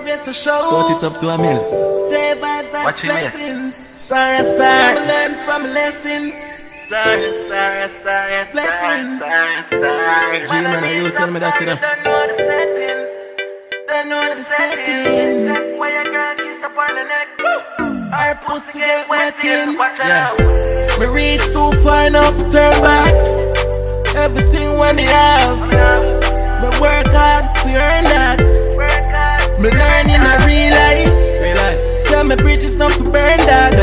previous show. Put it up to a mill. J-Vibes and Watch him here. blessings. Star and star. Learn from lessons. Star and star and star and blessings. Star and star. G-Man, you tell me that today. Don't know the settings. Why your girl kissed up on the neck? Our pussy get wetting. Yeah. Me reach too far enough to turn back. Everything when me have. Me work hard to earn that. Me learn in a real life. Sell me bridges not to burn that.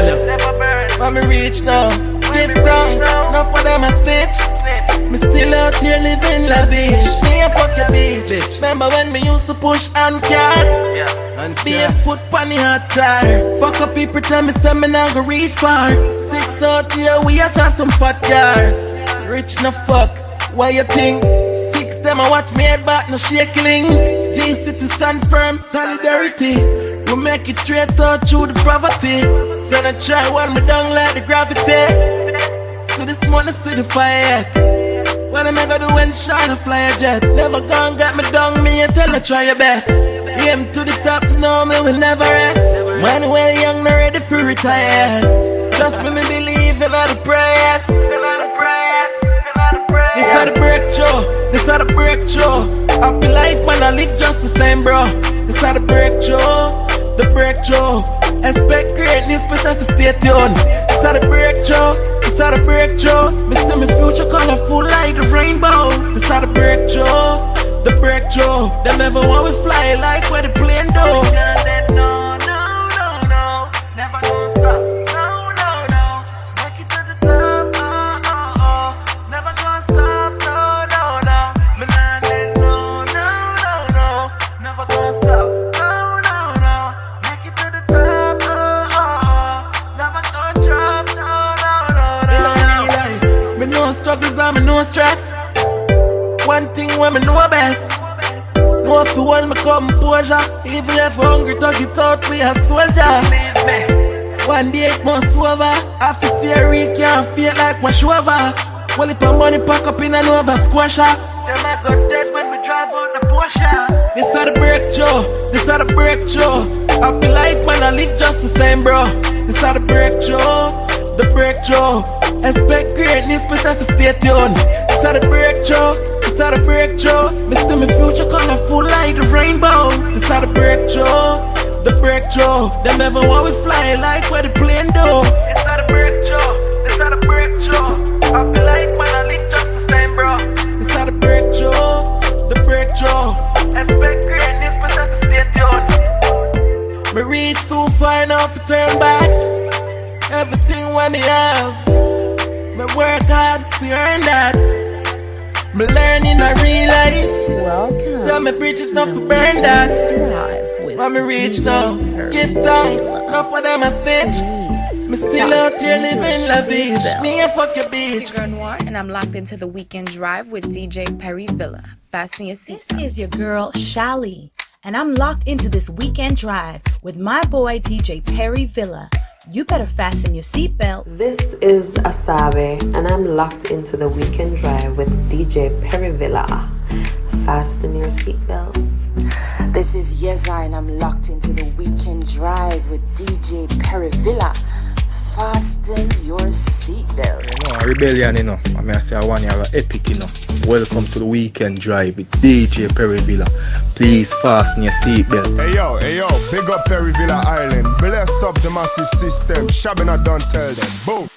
When me reach now, give thanks. Not for them a snitch. Me still out here living lavish. Me a fuck your bitch. Remember when me used to push and card? Be a foot on the hot tire. Fuck up people tell me say me not go reach far. 6 out here we a try some fat car. Rich no fuck, why you think? 6 them I watch me head back no shaking. G-City stand firm, solidarity. We make it straight out through the poverty. So I try one me down like the gravity. So this morning see the fire. What am I gonna do when shine a fly a jet? Never gone got me down, me and tell her try your best. Aim to the top, no me will never rest. When we're young, not ready for retire. Trust me, me believe in all the prayers. This are the breakthrough, this are the breakthrough. Happy life, man, I live just the same, bro. This are the breakthrough, the breakthrough. Expect greatness, but have to stay tuned. This are the breakthrough, this are the breakthrough. Me see me future colorful like the rainbow. This are the breakthrough, the breakthrough. Them never want we fly like where the plane do. No, no, no, no, never gonna stop. No, no, no, make it to the top. Oh, oh, oh, never gonna stop. No, no, no, me nah let no, no, no, no, never gonna stop. No, no, no, make it to the top. Oh, oh, oh, never gonna drop. No, no, no, no. Me no struggles and me no stress. One thing when me know best. Know if you hold me composure. Even if you're hungry, talk it out, we a soldier. One day it must over. I feel stay real, can't feel like my shover. Well, if my money pack up in a Nova Squasher. Them I go dead when we drive out the Porsche. This are the breakthrough, this are the breakthrough. Happy life, man, I live just the same, bro. This are the breakthrough, the breakthrough. Expect greatness, but have to stay tuned. This are the breakthrough, this are the breakthrough. Me see me future colorful like the rainbow. This are the breakthrough, the breakthrough. Them never want we fly like where the plane do. This are the breakthrough, this are the breakthrough. Happy life, man, I live just the same, bro. This are the breakthrough, the breakthrough. Expect greatness, but have to stay tuned. Me reach too far enough to turn back. Everything when me have. Me work hard to earn that. Me learn in a real life. Welcome. So me bridges not to burn that. Drive with When me reach now, DJ give thanks. Perryvilla. Not for them a snitch. Me still out here living lavish. Me a fuck your bitch. It's your girl Noir, and I'm locked into the weekend drive with DJ Perryvilla. Fasten your This seatbelt. is your girl Shali, and I'm locked into this weekend drive with my boy DJ Perryvilla. You better fasten your seatbelt. This is Asabe, and I'm locked into the weekend drive with DJ Perryvilla. Fasten your seatbelts. This is Yeza, and I'm locked into the weekend drive with DJ Perryvilla. Fasten your seatbelt. You know, rebellion, you know. I mean, I say I want you to have an epic, you know. Welcome to the weekend drive with DJ Perryvilla. Please fasten your seatbelt. Hey yo, big up Perryvilla Island. Bless up the massive system. Shabina don't tell them. Boom.